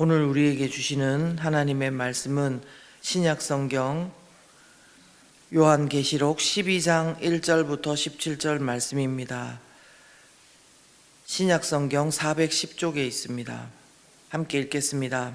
오늘 우리에게 주시는 하나님의 말씀은 신약성경 요한계시록 12장 1절부터 17절 말씀입니다. 신약성경 410쪽에 있습니다. 함께 읽겠습니다.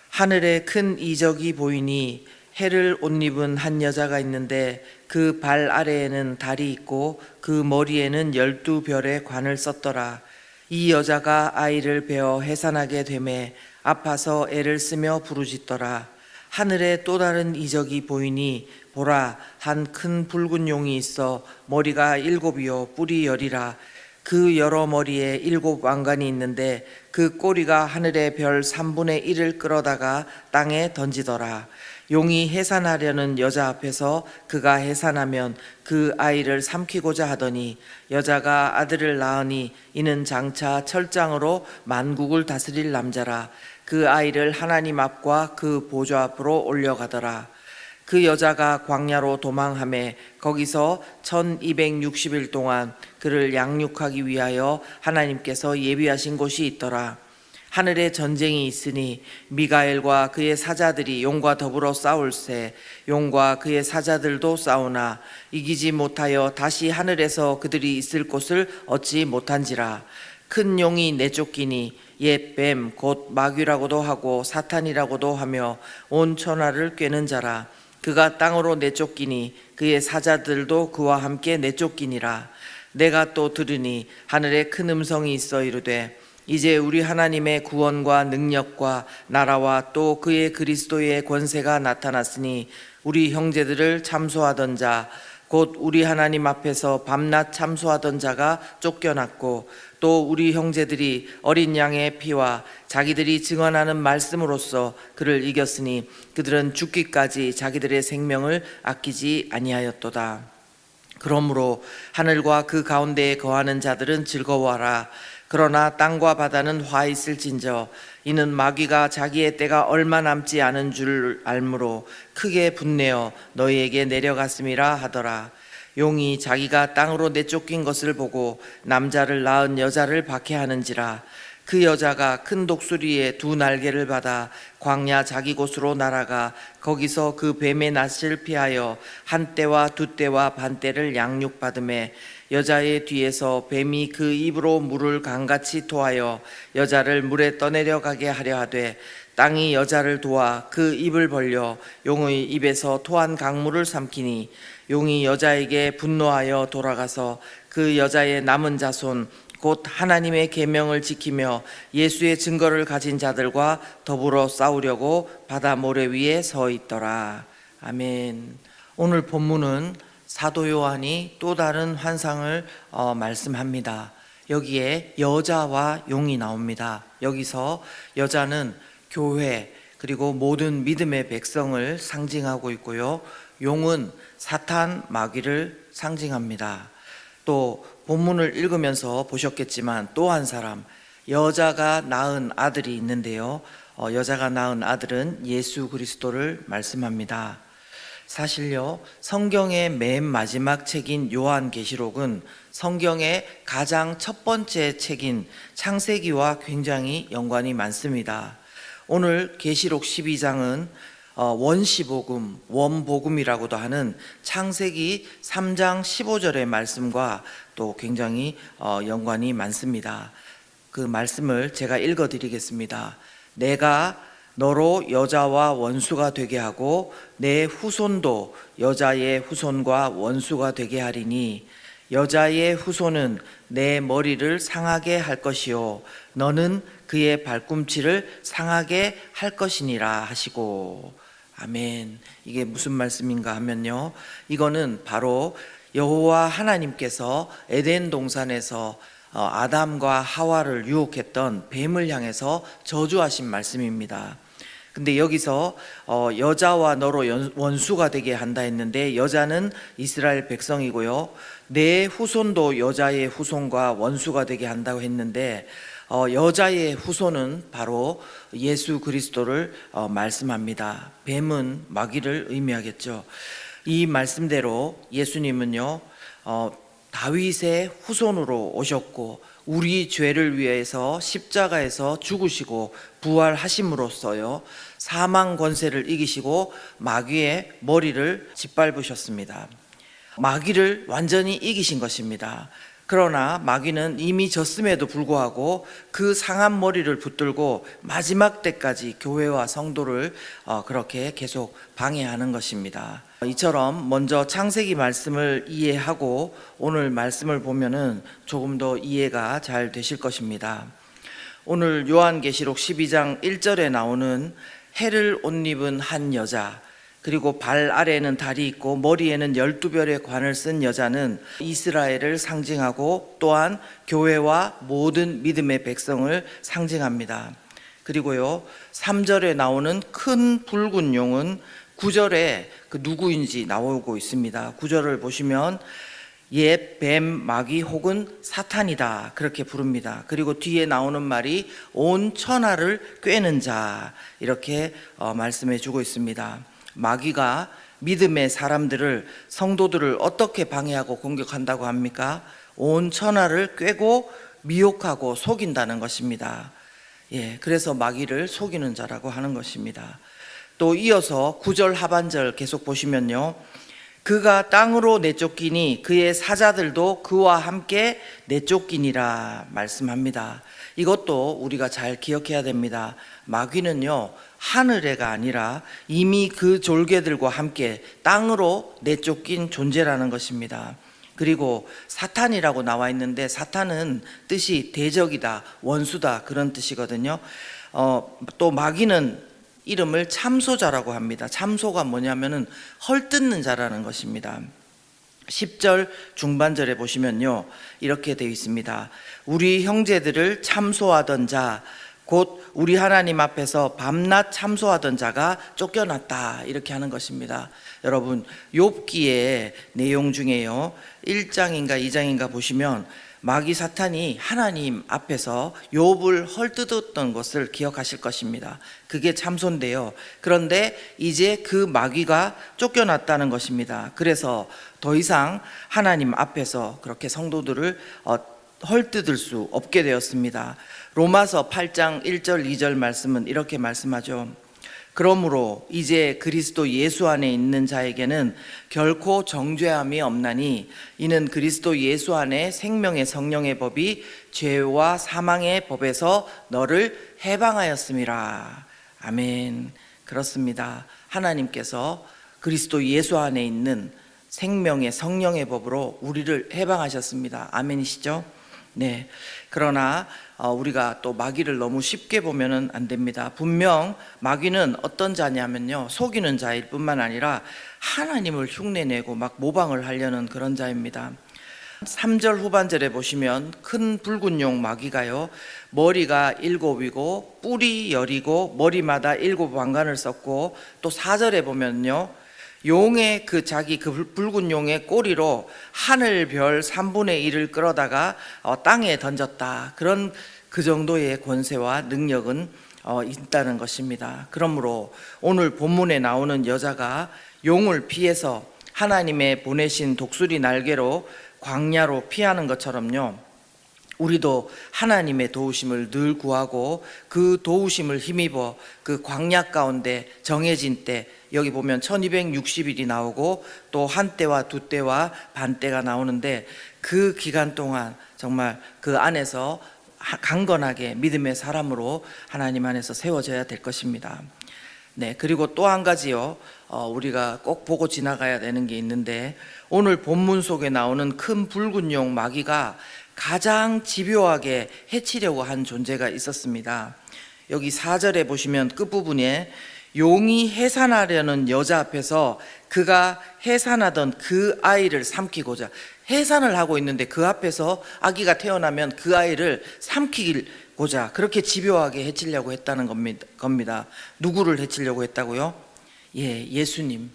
하늘에 큰 이적이 보이니 해를 옷 입은 한 여자가 있는데 그 발 아래에는 달이 있고 그 머리에는 12별의 관을 썼더라. 이 여자가 아이를 베어 해산하게 되매 아파서 애를 쓰며 부르짖더라. 하늘에 또 다른 이적이 보이니 보라, 한 큰 붉은 용이 있어 머리가 7이요 뿔이 10이라. 그 여러 머리에 7 왕관이 있는데 그 꼬리가 하늘의 별 3분의 1을 끌어다가 땅에 던지더라. 용이 해산하려는 여자 앞에서 그가 해산하면 그 아이를 삼키고자 하더니 여자가 아들을 낳으니 이는 장차 철장으로 만국을 다스릴 남자라. 그 아이를 하나님 앞과 그 보좌 앞으로 올려가더라. 그 여자가 광야로 도망하매 거기서 1260일 동안 그를 양육하기 위하여 하나님께서 예비하신 곳이 있더라. 하늘에 전쟁이 있으니 미가엘과 그의 사자들이 용과 더불어 싸울세. 용과 그의 사자들도 싸우나 이기지 못하여 다시 하늘에서 그들이 있을 곳을 얻지 못한지라. 큰 용이 내쫓기니 옛 뱀 곧 마귀라고도 하고 사탄이라고도 하며 온 천하를 꿰는 자라. 그가 땅으로 내쫓기니 그의 사자들도 그와 함께 내쫓기니라. 내가 또 들으니 하늘에 큰 음성이 있어 이르되 이제 우리 하나님의 구원과 능력과 나라와 또 그의 그리스도의 권세가 나타났으니 우리 형제들을 참소하던 자 곧 우리 하나님 앞에서 밤낮 참소하던 자가 쫓겨났고 또 우리 형제들이 어린 양의 피와 자기들이 증언하는 말씀으로써 그를 이겼으니 그들은 죽기까지 자기들의 생명을 아끼지 아니하였도다. 그러므로 하늘과 그 가운데에 거하는 자들은 즐거워하라. 그러나 땅과 바다는 화 있을진저 이는 마귀가 자기의 때가 얼마 남지 않은 줄 알므로 크게 분내어 너희에게 내려갔음이라 하더라. 용이 자기가 땅으로 내쫓긴 것을 보고 남자를 낳은 여자를 박해하는지라. 그 여자가 큰 독수리의 2 날개를 받아 광야 자기 곳으로 날아가 거기서 그 뱀의 낯을 피하여 한 떼와 2 떼와 반 떼를 양육받음에 여자의 뒤에서 뱀이 그 입으로 물을 강같이 토하여 여자를 물에 떠내려가게 하려 하되 땅이 여자를 도와 그 입을 벌려 용의 입에서 토한 강물을 삼키니 용이 여자에게 분노하여 돌아가서 그 여자의 남은 자손 곧 하나님의 계명을 지키며 예수의 증거를 가진 자들과 더불어 싸우려고 바다 모래 위에 서 있더라. 아멘. 오늘 본문은 사도 요한이 또 다른 환상을 말씀합니다. 여기에 여자와 용이 나옵니다. 여기서 여자는 교회 그리고 모든 믿음의 백성을 상징하고 있고요. 용은 사탄 마귀를 상징합니다. 또 본문을 읽으면서 보셨겠지만 또 한 사람 여자가 낳은 아들이 있는데요. 여자가 낳은 아들은 예수 그리스도를 말씀합니다. 사실요, 성경의 맨 마지막 책인 요한계시록은 성경의 가장 첫 번째 책인 창세기와 굉장히 연관이 많습니다. 오늘 계시록 12장은 원시복음, 원복음이라고도 하는 창세기 3장 15절의 말씀과 또 굉장히 연관이 많습니다. 그 말씀을 제가 읽어드리겠습니다. 내가 너로 여자와 원수가 되게 하고 내 후손도 여자의 후손과 원수가 되게 하리니 여자의 후손은 내 머리를 상하게 할 것이요 너는 그의 발꿈치를 상하게 할 것이니라 하시고. 아멘. 이게 무슨 말씀인가 하면요, 이거는 바로 여호와 하나님께서 에덴 동산에서 아담과 하와를 유혹했던 뱀을 향해서 저주하신 말씀입니다. 근데 여기서 여자와 너로 원수가 되게 한다 했는데 여자는 이스라엘 백성이고요, 내 후손도 여자의 후손과 원수가 되게 한다고 했는데 여자의 후손은 바로 예수 그리스도를 말씀합니다. 뱀은 마귀를 의미하겠죠. 이 말씀대로 예수님은요 다윗의 후손으로 오셨고 우리 죄를 위해서 십자가에서 죽으시고 부활하심으로써요 사망 권세를 이기시고 마귀의 머리를 짓밟으셨습니다. 마귀를 완전히 이기신 것입니다. 그러나 마귀는 이미 졌음에도 불구하고 그 상한 머리를 붙들고 마지막 때까지 교회와 성도를 그렇게 계속 방해하는 것입니다. 이처럼 먼저 창세기 말씀을 이해하고 오늘 말씀을 보면은 조금 더 이해가 잘 되실 것입니다. 오늘 요한계시록 12장 1절에 나오는 해를 옷 입은 한 여자, 그리고 발 아래에는 달이 있고 머리에는 12별의 관을 쓴 여자는 이스라엘을 상징하고 또한 교회와 모든 믿음의 백성을 상징합니다. 그리고요 3절에 나오는 큰 붉은 용은 9절에 그 누구인지 나오고 있습니다. 9절을 보시면 옛 뱀, 마귀 혹은 사탄이다 그렇게 부릅니다. 그리고 뒤에 나오는 말이 온 천하를 꿰는 자 이렇게 말씀해 주고 있습니다. 마귀가 믿음의 사람들을, 성도들을 어떻게 방해하고 공격한다고 합니까? 온 천하를 꿰고 미혹하고 속인다는 것입니다. 그래서 마귀를 속이는 자라고 하는 것입니다. 또 이어서 9절 하반절 계속 보시면요, 그가 땅으로 내쫓기니 그의 사자들도 그와 함께 내쫓기니라 말씀합니다. 이것도 우리가 잘 기억해야 됩니다. 마귀는요 하늘에가 아니라 이미 그 졸개들과 함께 땅으로 내쫓긴 존재라는 것입니다. 그리고 사탄이라고 나와 있는데 사탄은 뜻이 대적이다, 원수다 그런 뜻이거든요. 또 마귀는 이름을 참소자라고 합니다. 참소가 뭐냐면은 헐뜯는 자라는 것입니다. 10절 중반절에 보시면요 이렇게 되어 있습니다. 우리 형제들을 참소하던 자, 곧 우리 하나님 앞에서 밤낮 참소하던 자가 쫓겨났다 이렇게 하는 것입니다. 여러분 욥기의 내용 중에요 1장인가 2장인가 보시면 마귀 사탄이 하나님 앞에서 욥을 헐뜯었던 것을 기억하실 것입니다. 그게 참소인데요. 그런데 이제 그 마귀가 쫓겨났다는 것입니다. 그래서 더 이상 하나님 앞에서 그렇게 성도들을 헐뜯을 수 없게 되었습니다. 로마서 8장 1절 2절 말씀은 이렇게 말씀하죠. 그러므로 이제 그리스도 예수 안에 있는 자에게는 결코 정죄함이 없나니 이는 그리스도 예수 안에 생명의 성령의 법이 죄와 사망의 법에서 너를 해방하였음이라. 아멘. 그렇습니다. 하나님께서 그리스도 예수 안에 있는 생명의 성령의 법으로 우리를 해방하셨습니다. 아멘이시죠? 네. 그러나 우리가 또 마귀를 너무 쉽게 보면은 안 됩니다. 분명 마귀는 어떤 자냐면요 속이는 자일 뿐만 아니라 하나님을 흉내내고 막 모방을 하려는 그런 자입니다. 3절 후반절에 보시면 큰 붉은 용 마귀가요 머리가 7이고 뿔이 10이고 머리마다 7왕관을 썼고, 또 4절에 보면요 용의 자기 붉은 용의 꼬리로 하늘별 3분의 1을 끌어다가 땅에 던졌다. 그런 그 정도의 권세와 능력은 있다는 것입니다. 그러므로 오늘 본문에 나오는 여자가 용을 피해서 하나님의 보내신 독수리 날개로 광야로 피하는 것처럼요 우리도 하나님의 도우심을 늘 구하고 그 도우심을 힘입어 그 광야 가운데 정해진 때, 여기 보면 1260일이 나오고 또 한 때와 두 때와 반 때가 나오는데 그 기간 동안 정말 그 안에서 강건하게 믿음의 사람으로 하나님 안에서 세워져야 될 것입니다. 네, 그리고 또 한 가지요 우리가 꼭 보고 지나가야 되는 게 있는데, 오늘 본문 속에 나오는 큰 붉은 용 마귀가 가장 집요하게 해치려고 한 존재가 있었습니다. 여기 4절에 보시면 끝부분에 용이 해산하려는 여자 앞에서 그가 해산하던 그 아이를 삼키고자, 해산을 하고 있는데 그 앞에서 아기가 태어나면 그 아이를 삼키고자 그렇게 집요하게 해치려고 했다는 겁니다. 누구를 해치려고 했다고요? 예수님.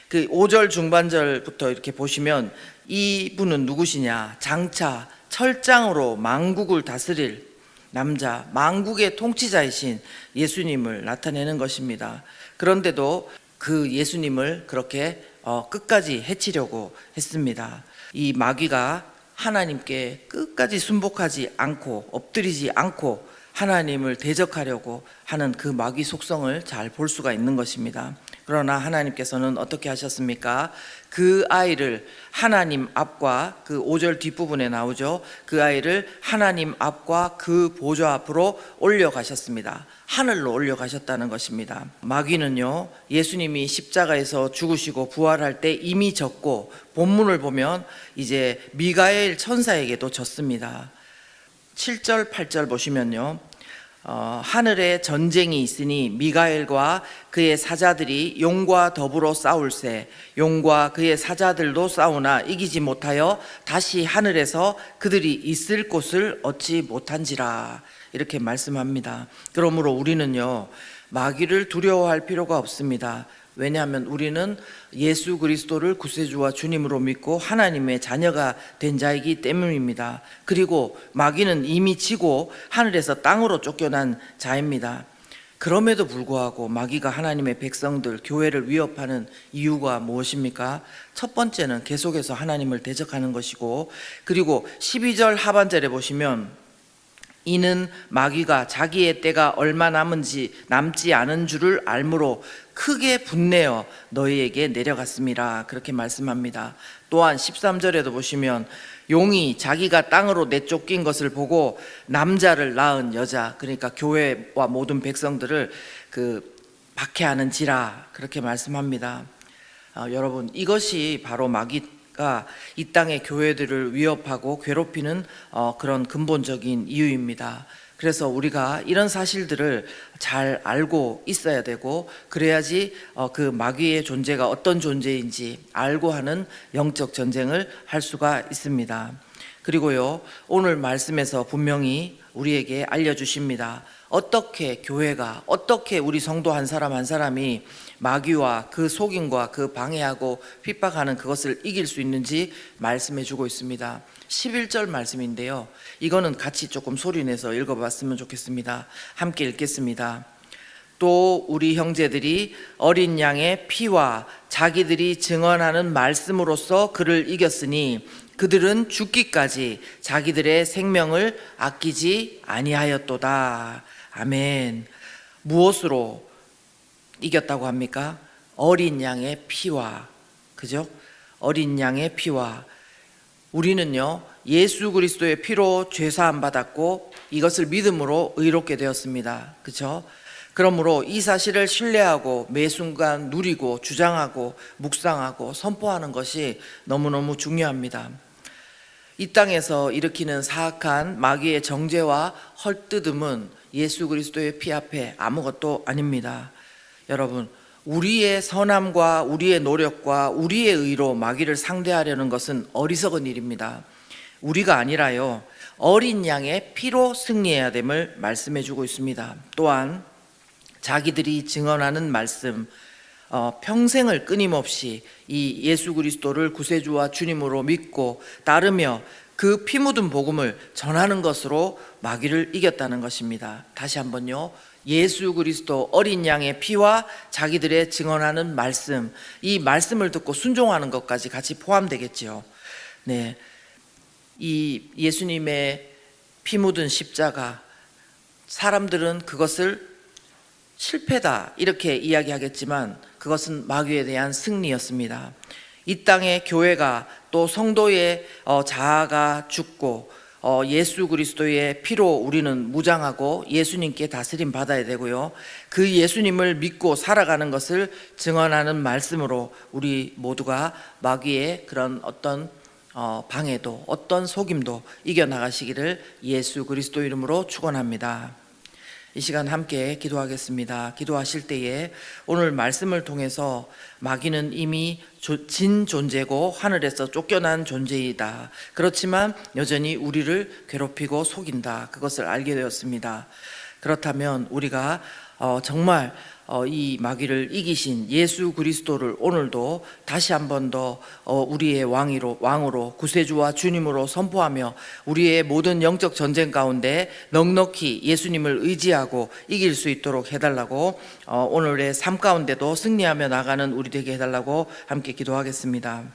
그 5절 중반절부터 이렇게 보시면 이분은 누구시냐? 장차 철장으로 만국을 다스릴 남자, 만국의 통치자이신 예수님을 나타내는 것입니다. 그런데도 그 예수님을 그렇게 끝까지 해치려고 했습니다. 이 마귀가 하나님께 끝까지 순복하지 않고 엎드리지 않고 하나님을 대적하려고 하는 그 마귀 속성을 잘 볼 수가 있는 것입니다. 그러나 하나님께서는 어떻게 하셨습니까? 그 아이를 하나님 앞과, 그 5절 뒷부분에 나오죠. 그 아이를 하나님 앞과 그 보좌 앞으로 올려가셨습니다. 하늘로 올려가셨다는 것입니다. 마귀는요, 예수님이 십자가에서 죽으시고 부활할 때 이미 졌고, 본문을 보면 이제 미가엘 천사에게도 졌습니다. 7절 8절 보시면요, 하늘에 전쟁이 있으니 미가엘과 그의 사자들이 용과 더불어 싸울세, 용과 그의 사자들도 싸우나 이기지 못하여 다시 하늘에서 그들이 있을 곳을 얻지 못한지라, 이렇게 말씀합니다. 그러므로 우리는요, 마귀를 두려워할 필요가 없습니다. 왜냐하면 우리는 예수 그리스도를 구세주와 주님으로 믿고 하나님의 자녀가 된 자이기 때문입니다. 그리고 마귀는 이미 지고 하늘에서 땅으로 쫓겨난 자입니다. 그럼에도 불구하고 마귀가 하나님의 백성들, 교회를 위협하는 이유가 무엇입니까? 첫 번째는 계속해서 하나님을 대적하는 것이고, 그리고 12절 하반절에 보시면 이는 마귀가 자기의 때가 얼마 남지 않은 줄을 알므로 크게 분내어 너희에게 내려갔음이라, 그렇게 말씀합니다. 또한 13절에도 보시면 용이 자기가 땅으로 내쫓긴 것을 보고 남자를 낳은 여자, 그러니까 교회와 모든 백성들을 박해하는지라, 그렇게 말씀합니다. 여러분, 이것이 바로 마귀가 이 땅의 교회들을 위협하고 괴롭히는 그런 근본적인 이유입니다. 그래서 우리가 이런 사실들을 잘 알고 있어야 되고, 그래야지 그 마귀의 존재가 어떤 존재인지 알고 하는 영적 전쟁을 할 수가 있습니다. 그리고요, 오늘 말씀에서 분명히 우리에게 알려주십니다. 어떻게 교회가, 어떻게 우리 성도 한 사람 한 사람이 마귀와 그 속임과 그 방해하고 핍박하는 그것을 이길 수 있는지 말씀해 주고 있습니다. 11절 말씀인데요, 이거는 같이 조금 소리내서 읽어봤으면 좋겠습니다. 함께 읽겠습니다. 또 우리 형제들이 어린 양의 피와 자기들이 증언하는 말씀으로써 그를 이겼으니 그들은 죽기까지 자기들의 생명을 아끼지 아니하였도다. 아멘. 무엇으로 이겼다고 합니까? 어린 양의 피와, 그죠? 어린 양의 피와. 우리는요, 예수 그리스도의 피로 죄사함 받았고 이것을 믿음으로 의롭게 되었습니다. 그죠? 그러므로 이 사실을 신뢰하고 매 순간 누리고 주장하고 묵상하고 선포하는 것이 너무너무 중요합니다. 이 땅에서 일으키는 사악한 마귀의 정죄와 헐뜯음은 예수 그리스도의 피 앞에 아무것도 아닙니다. 여러분, 우리의 선함과 우리의 노력과 우리의 의로 마귀를 상대하려는 것은 어리석은 일입니다. 우리가 아니라요, 어린 양의 피로 승리해야 됨을 말씀해 주고 있습니다. 또한 자기들이 증언하는 말씀, 평생을 끊임없이 이 예수 그리스도를 구세주와 주님으로 믿고 따르며 그 피 묻은 복음을 전하는 것으로 마귀를 이겼다는 것입니다. 다시 한번요, 예수 그리스도 어린 양의 피와 자기들의 증언하는 말씀, 이 말씀을 듣고 순종하는 것까지 같이 포함되겠지요. 네, 이 예수님의 피 묻은 십자가, 사람들은 그것을 실패다 이렇게 이야기하겠지만 그것은 마귀에 대한 승리였습니다. 이 땅의 교회가 또 성도의 자아가 죽고 예수 그리스도의 피로 우리는 무장하고 예수님께 다스림 받아야 되고요, 그 예수님을 믿고 살아가는 것을 증언하는 말씀으로 우리 모두가 마귀의 그런 어떤 방해도, 어떤 속임도 이겨나가시기를 예수 그리스도 이름으로 축원합니다. 이 시간 함께 기도하겠습니다. 기도하실 때에 오늘 말씀을 통해서 마귀는 이미 진 존재고 하늘에서 쫓겨난 존재이다. 그렇지만 여전히 우리를 괴롭히고 속인다. 그것을 알게 되었습니다. 그렇다면 우리가 정말 이 마귀를 이기신 예수 그리스도를 오늘도 다시 한 번 더 우리의 왕으로 구세주와 주님으로 선포하며 우리의 모든 영적 전쟁 가운데 넉넉히 예수님을 의지하고 이길 수 있도록 해달라고, 오늘의 삶 가운데도 승리하며 나가는 우리 되게 해달라고 함께 기도하겠습니다.